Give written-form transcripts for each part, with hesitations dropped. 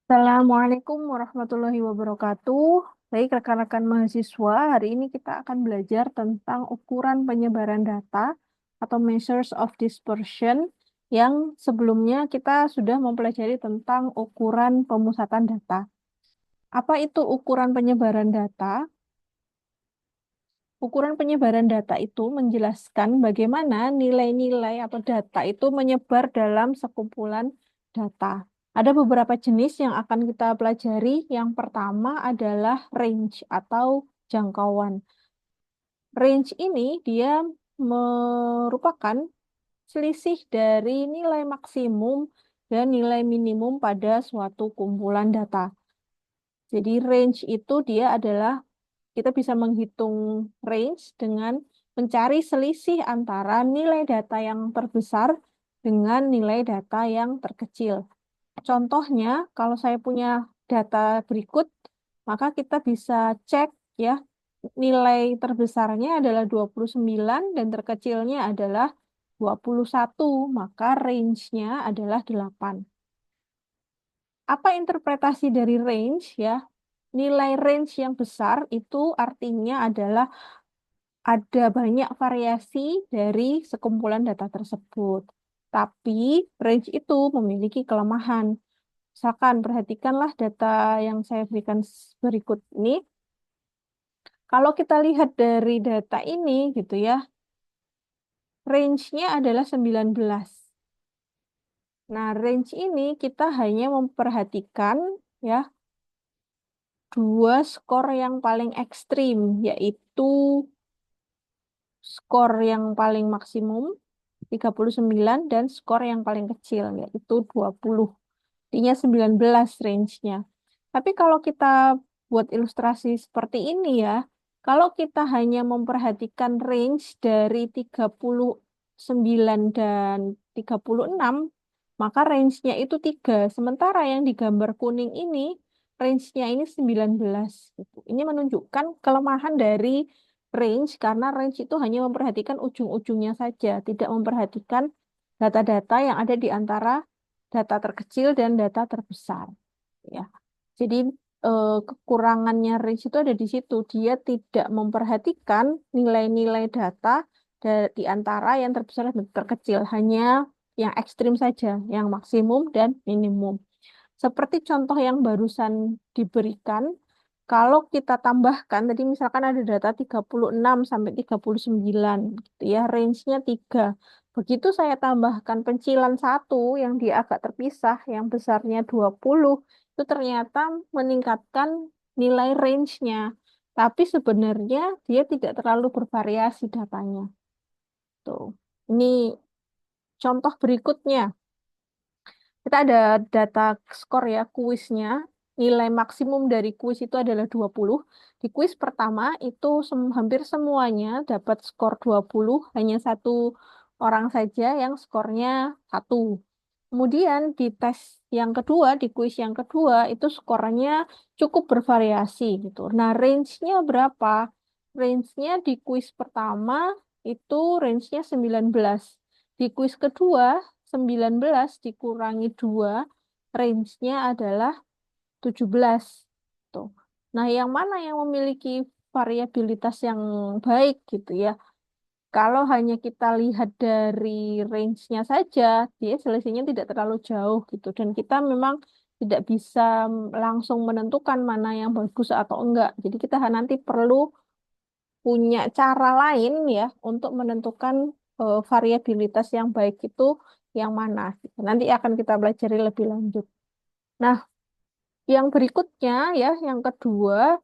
Assalamualaikum warahmatullahi wabarakatuh. Baik, rekan-rekan mahasiswa, hari ini kita akan belajar tentang ukuran penyebaran data atau measures of dispersion yang sebelumnya kita sudah mempelajari tentang ukuran pemusatan data. Apa itu ukuran penyebaran data? Ukuran penyebaran data itu menjelaskan bagaimana nilai-nilai atau data itu menyebar dalam sekumpulan data. Ada beberapa jenis yang akan kita pelajari. Yang pertama adalah range atau jangkauan. Range ini dia merupakan selisih dari nilai maksimum dan nilai minimum pada suatu kumpulan data. Jadi range itu dia adalah kita bisa menghitung range dengan mencari selisih antara nilai data yang terbesar dengan nilai data yang terkecil. Contohnya, kalau saya punya data berikut, maka kita bisa cek ya, nilai terbesarnya adalah 29 dan terkecilnya adalah 21, maka range-nya adalah 8. Apa interpretasi dari range ya? Nilai range yang besar itu artinya adalah ada banyak variasi dari sekumpulan data tersebut. Tapi range itu memiliki kelemahan. Misalkan, perhatikanlah data yang saya berikan berikut ini. Kalau kita lihat dari data ini, gitu ya, range-nya adalah 19. Nah, range ini kita hanya memperhatikan ya dua skor yang paling ekstrim, yaitu skor yang paling maksimum 39 dan skor yang paling kecil yaitu 20. Artinya 19 range-nya. Tapi kalau kita buat ilustrasi seperti ini ya, kalau kita hanya memperhatikan range dari 39 dan 36, maka range-nya itu 3. Sementara yang digambar kuning ini, range-nya ini 19. Gitu. Ini menunjukkan kelemahan dari range karena range itu hanya memperhatikan ujung-ujungnya saja, tidak memperhatikan data-data yang ada di antara data terkecil dan data terbesar. Ya, jadi kekurangannya range itu ada di situ. Dia tidak memperhatikan nilai-nilai data di antara yang terbesar dan terkecil, hanya yang ekstrim saja, yang maksimum dan minimum. Seperti contoh yang barusan diberikan, kalau kita tambahkan, tadi misalkan ada data 36 sampai 39, gitu ya, range-nya 3. Begitu saya tambahkan pencilan satu yang dia agak terpisah, yang besarnya 20, itu ternyata meningkatkan nilai range-nya. Tapi sebenarnya dia tidak terlalu bervariasi datanya. Tuh. Ini contoh berikutnya. Kita ada data skor ya, kuisnya. Nilai maksimum dari kuis itu adalah 20. Di kuis pertama itu hampir semuanya dapat skor 20, hanya satu orang saja yang skornya 1. Kemudian di tes yang kedua, di kuis yang kedua, itu skornya cukup bervariasi gitu. Nah, range-nya berapa? Range-nya di kuis pertama itu range-nya 19. Di kuis kedua, 19 dikurangi 2, range-nya adalah 17. Tuh. Nah, yang mana yang memiliki variabilitas yang baik gitu ya? Kalau hanya kita lihat dari range-nya saja, dia selisihnya tidak terlalu jauh gitu. Dan kita memang tidak bisa langsung menentukan mana yang bagus atau enggak. Jadi kita nanti perlu punya cara lain ya untuk menentukan variabilitas yang baik itu yang mana. Gitu. Nanti akan kita pelajari lebih lanjut. Nah, yang berikutnya ya, yang kedua,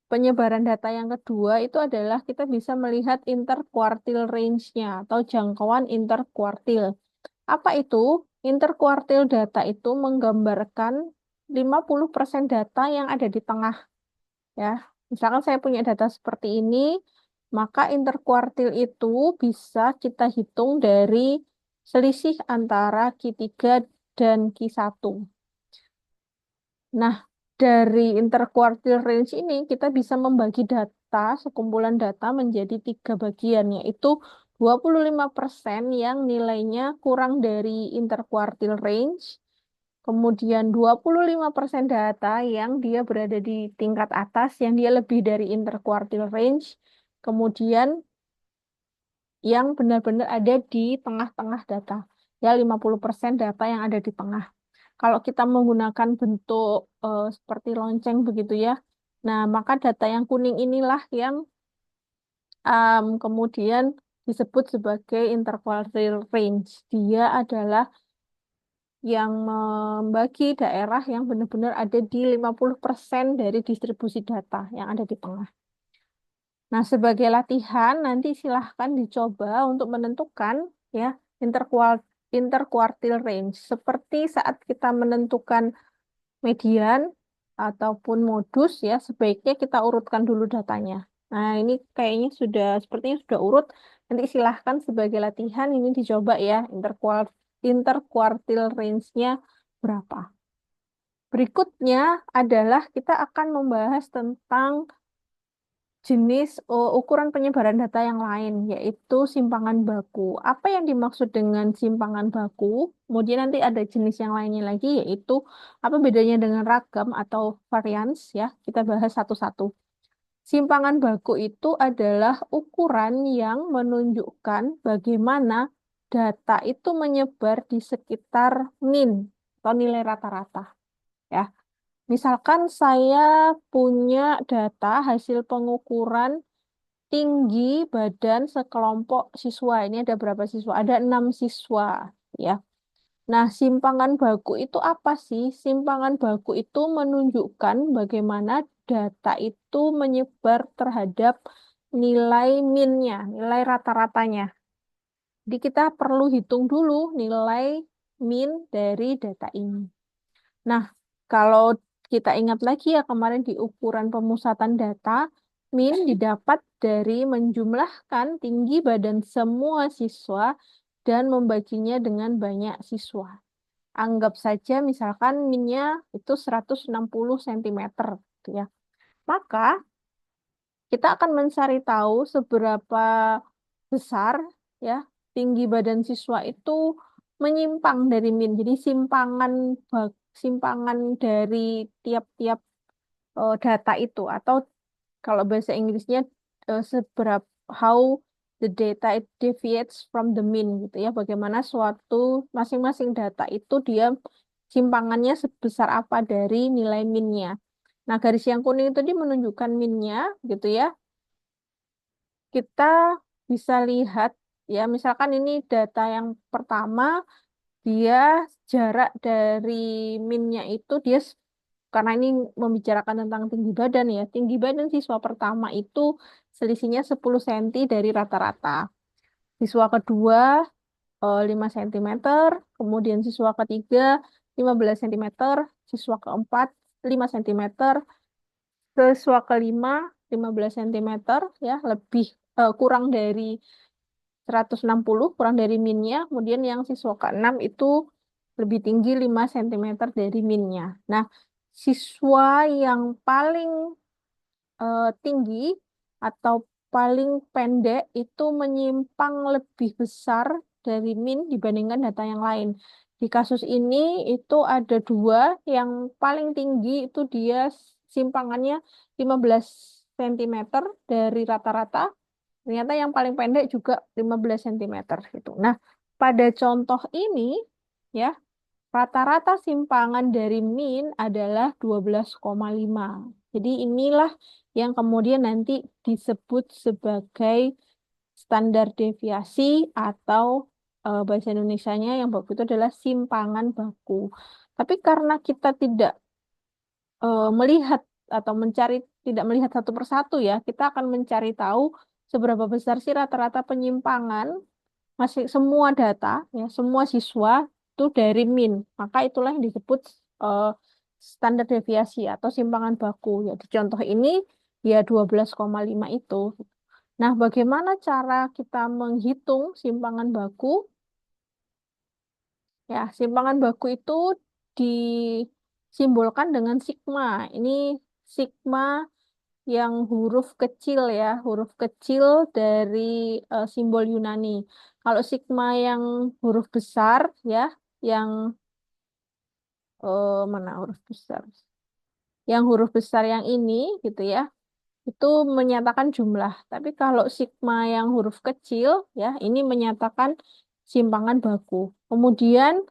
penyebaran data yang kedua itu adalah kita bisa melihat interquartile range-nya atau jangkauan interquartile. Apa itu? Interquartile data itu menggambarkan 50% data yang ada di tengah ya. Misalkan saya punya data seperti ini, maka interquartile itu bisa kita hitung dari selisih antara Q3 dan Q1. Nah, dari interquartile range ini kita bisa membagi data, sekumpulan data menjadi 3 bagian, yaitu 25% yang nilainya kurang dari interquartile range, Kemudian 25% data yang dia berada di tingkat atas, yang dia lebih dari interquartile range. Kemudian yang benar-benar ada di tengah-tengah data. Ya, 50% data yang ada di tengah. Kalau kita menggunakan bentuk seperti lonceng begitu ya, nah maka data yang kuning inilah yang kemudian disebut sebagai interquartile range. Dia adalah yang membagi daerah yang benar-benar ada di 50% dari distribusi data yang ada di tengah. Nah, sebagai latihan nanti silahkan dicoba untuk menentukan ya interquartile range. Seperti saat kita menentukan median ataupun modus ya, sebaiknya kita urutkan dulu datanya. Nah, ini kayaknya sepertinya sudah urut. Nanti silahkan sebagai latihan ini dicoba ya interquartile range-nya berapa. Berikutnya adalah kita akan membahas tentang jenis ukuran penyebaran data yang lain, yaitu simpangan baku. Apa yang dimaksud dengan simpangan baku? Kemudian nanti ada jenis yang lainnya lagi, yaitu apa bedanya dengan ragam atau varians, ya. Kita bahas satu-satu. Simpangan baku itu adalah ukuran yang menunjukkan bagaimana data itu menyebar di sekitar min atau nilai rata-rata, ya. Misalkan saya punya data hasil pengukuran tinggi badan sekelompok siswa. Ini ada berapa siswa? Ada 6 siswa, ya. Nah, simpangan baku itu apa sih? Simpangan baku itu menunjukkan bagaimana data itu menyebar terhadap nilai minnya, nilai rata-ratanya. Jadi kita perlu hitung dulu nilai min dari data ini. Nah, kalau kita ingat lagi ya kemarin di ukuran pemusatan data, min didapat dari menjumlahkan tinggi badan semua siswa dan membaginya dengan banyak siswa. Anggap saja misalkan minnya itu 160 cm, gitu ya. Maka kita akan mencari tahu seberapa besar ya tinggi badan siswa itu menyimpang dari min. Jadi simpangan dari tiap-tiap data itu, atau kalau bahasa Inggrisnya seberapa how the data it deviates from the mean, gitu ya. Bagaimana suatu masing-masing data itu dia simpangannya sebesar apa dari nilai minnya. Nah, garis yang kuning itu dia menunjukkan minnya, gitu ya. Kita bisa lihat ya, misalkan ini data yang pertama, dia jarak dari minnya itu karena ini membicarakan tentang tinggi badan ya. Tinggi badan siswa pertama itu selisihnya 10 cm dari rata-rata. Siswa kedua 5 cm, kemudian siswa ketiga 15 cm, siswa keempat 5 cm, siswa kelima 15 cm, ya, kurang dari 160, kurang dari minnya. Kemudian yang siswa ke-6 itu lebih tinggi 5 cm dari minnya. Nah, siswa yang paling tinggi atau paling pendek itu menyimpang lebih besar dari min dibandingkan data yang lain. Di kasus ini itu ada dua, yang paling tinggi itu dia simpangannya 15 cm dari rata-rata. Ternyata yang paling pendek juga 15 cm gitu. Nah, pada contoh ini ya, rata-rata simpangan dari min adalah 12,5. Jadi inilah yang kemudian nanti disebut sebagai standar deviasi, atau bahasa Indonesianya yang baku itu adalah simpangan baku. Tapi karena kita melihat atau tidak melihat satu persatu ya, kita akan mencari tahu seberapa besar sih rata-rata penyimpangan semua data ya, semua siswa itu dari min. Maka itulah yang disebut eh, standar deviasi atau simpangan baku. Ya, di contoh ini ya 12,5 itu. Nah, bagaimana cara kita menghitung simpangan baku? Ya, simpangan baku itu disimbolkan dengan sigma. Ini sigma yang huruf kecil ya, huruf kecil dari simbol Yunani. Kalau sigma yang huruf besar ya, yang Mana huruf besar? Yang huruf besar yang ini gitu ya, itu menyatakan jumlah. Tapi kalau sigma yang huruf kecil ya, ini menyatakan simpangan baku. Kemudian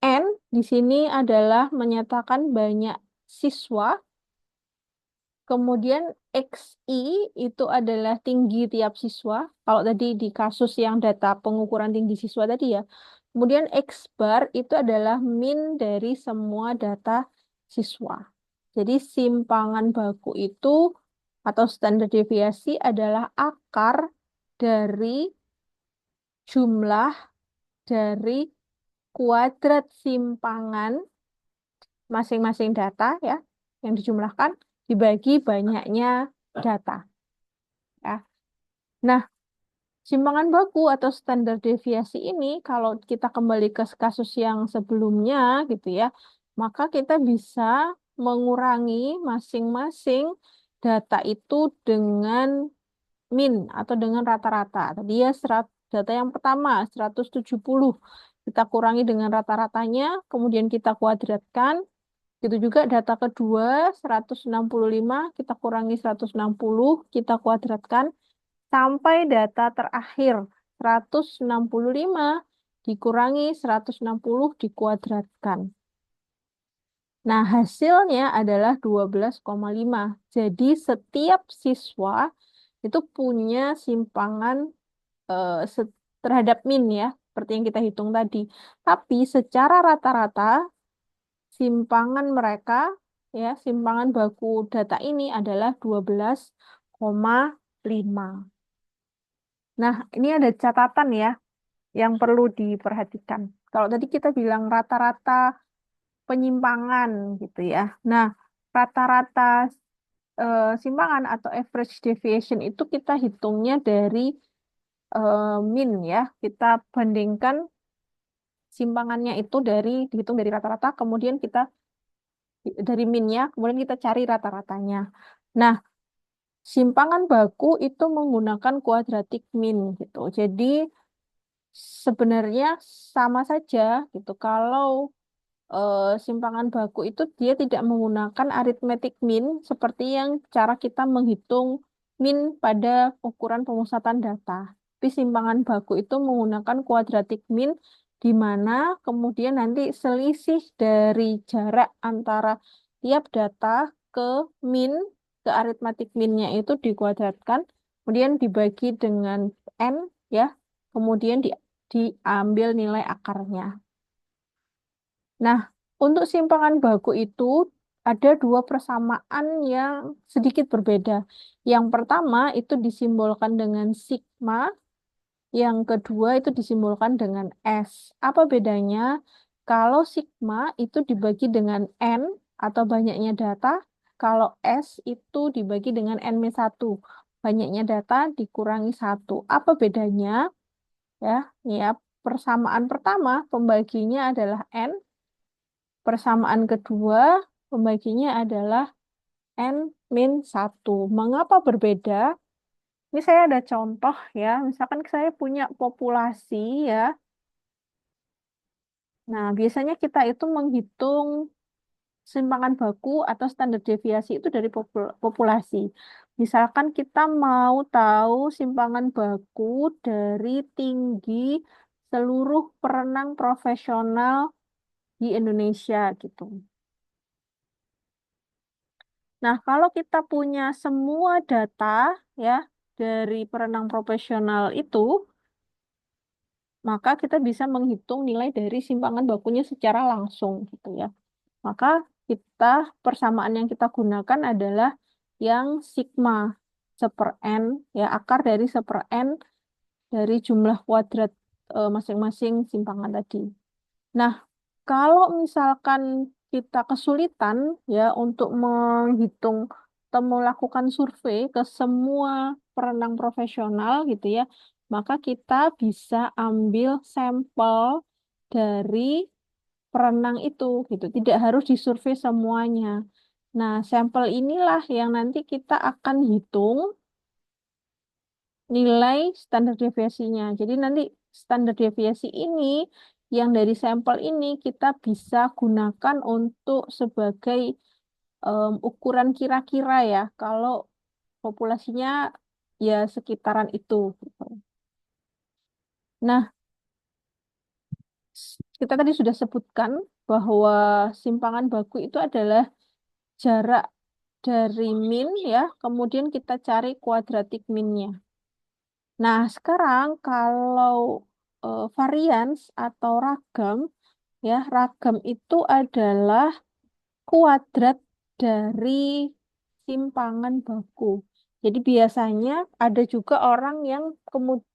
N di sini adalah menyatakan banyak siswa. Kemudian XI itu adalah tinggi tiap siswa. Kalau tadi di kasus yang data pengukuran tinggi siswa tadi ya. Kemudian X bar itu adalah min dari semua data siswa. Jadi simpangan baku itu atau standar deviasi adalah akar dari jumlah dari kuadrat simpangan masing-masing data ya yang dijumlahkan dibagi banyaknya data ya. Nah, simpangan baku atau standar deviasi ini kalau kita kembali ke kasus yang sebelumnya gitu ya, maka kita bisa mengurangi masing-masing data itu dengan min atau dengan rata-rata. Tadi ya data yang pertama 170 kita kurangi dengan rata-ratanya, kemudian kita kuadratkan. Itu juga data kedua 165 kita kurangi 160 kita kuadratkan sampai data terakhir 165 dikurangi 160 dikuadratkan. Nah, hasilnya adalah 12,5. Jadi setiap siswa itu punya simpangan terhadap min ya, seperti yang kita hitung tadi. Tapi secara rata-rata simpangan mereka ya, simpangan baku data ini adalah 12,5. Nah, ini ada catatan ya yang perlu diperhatikan. Kalau tadi kita bilang rata-rata penyimpangan gitu ya. Nah, rata-rata simpangan atau average deviation itu kita hitungnya dari min ya. Kita bandingkan simpangannya itu dihitung dari rata-rata, kemudian kita dari minnya, kemudian kita cari rata-ratanya. Nah, simpangan baku itu menggunakan quadratic mean gitu. Jadi sebenarnya sama saja gitu. Kalau simpangan baku itu dia tidak menggunakan arithmetic mean seperti yang cara kita menghitung min pada ukuran pemusatan data. Tapi simpangan baku itu menggunakan quadratic mean di mana kemudian nanti selisih dari jarak antara tiap data ke min ke arithmetic mean-nya itu dikuadratkan, kemudian dibagi dengan n ya, kemudian diambil nilai akarnya. Nah, untuk simpangan baku itu ada dua persamaan yang sedikit berbeda. Yang pertama itu disimbolkan dengan sigma, yang kedua itu disimbolkan dengan S. Apa bedanya? Kalau sigma itu dibagi dengan N atau banyaknya data, kalau S itu dibagi dengan N-1. Banyaknya data dikurangi satu. Apa bedanya? Ya, ya, persamaan pertama pembaginya adalah N. Persamaan kedua, pembaginya adalah N-1. Mengapa berbeda? Ini saya ada contoh ya. Misalkan saya punya populasi ya. Nah, biasanya kita itu menghitung simpangan baku atau standar deviasi itu dari populasi. Misalkan kita mau tahu simpangan baku dari tinggi seluruh perenang profesional di Indonesia gitu. Nah, kalau kita punya semua data ya dari perenang profesional itu, maka kita bisa menghitung nilai dari simpangan bakunya secara langsung gitu ya. Maka kita persamaan yang kita gunakan adalah yang sigma seper n ya akar dari seper n dari jumlah kuadrat masing-masing simpangan tadi. Nah, kalau misalkan kita kesulitan ya untuk menghitung atau melakukan survei ke semua perenang profesional gitu ya, maka kita bisa ambil sampel dari perenang itu gitu. Tidak harus disurvei semuanya. Nah, sampel inilah yang nanti kita akan hitung nilai standar deviasinya. Jadi nanti standar deviasi ini yang dari sampel ini kita bisa gunakan untuk sebagai ukuran kira-kira ya, kalau populasinya ya sekitaran itu, gitu. Nah, kita tadi sudah sebutkan bahwa simpangan baku itu adalah jarak dari min ya, kemudian kita cari kuadratik minnya. Nah, sekarang kalau varians atau ragam, ya, ragam itu adalah kuadrat dari simpangan baku. Jadi biasanya ada juga orang yang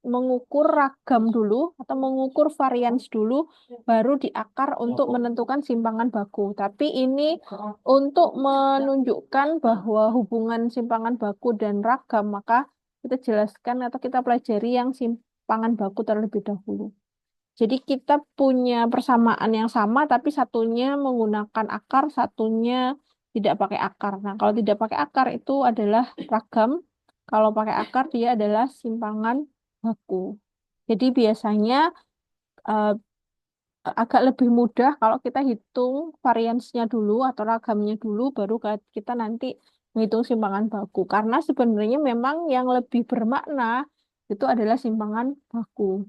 mengukur ragam dulu atau mengukur varians dulu, baru diakar untuk menentukan simpangan baku. Tapi ini untuk menunjukkan bahwa hubungan simpangan baku dan ragam, maka kita jelaskan atau kita pelajari yang simpangan baku terlebih dahulu. Jadi kita punya persamaan yang sama, tapi satunya menggunakan akar, satunya tidak pakai akar. Nah, kalau tidak pakai akar itu adalah ragam. Kalau pakai akar dia adalah simpangan baku. Jadi biasanya eh, agak lebih mudah kalau kita hitung variansnya dulu atau ragamnya dulu, baru kita nanti menghitung simpangan baku. Karena sebenarnya memang yang lebih bermakna itu adalah simpangan baku.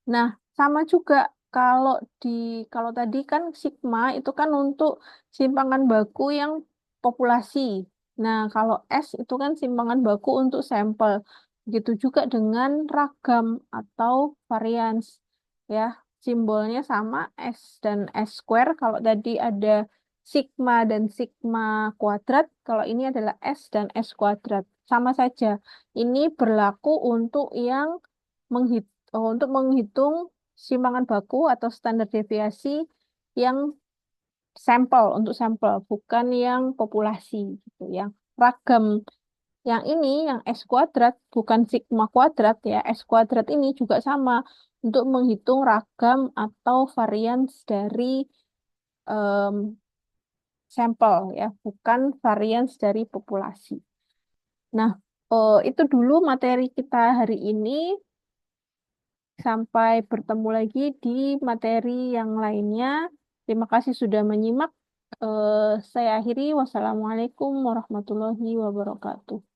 Nah, sama juga kalau di kalau tadi kan sigma itu kan untuk simpangan baku yang populasi. Nah, kalau S itu kan simpangan baku untuk sampel. Begitu juga dengan ragam atau varians. Ya, simbolnya sama S dan S square. Kalau tadi ada sigma dan sigma kuadrat, kalau ini adalah S dan S kuadrat. Sama saja. Ini berlaku untuk yang untuk menghitung simpangan baku atau standar deviasi yang sampel untuk sampel, bukan yang populasi gitu. Yang ragam yang ini yang S kuadrat bukan sigma kuadrat ya. S kuadrat ini juga sama untuk menghitung ragam atau varians dari em, sampel ya, bukan varians dari populasi. Nah, itu dulu materi kita hari ini. Sampai bertemu lagi di materi yang lainnya. Terima kasih sudah menyimak. Saya akhiri. Wassalamualaikum warahmatullahi wabarakatuh.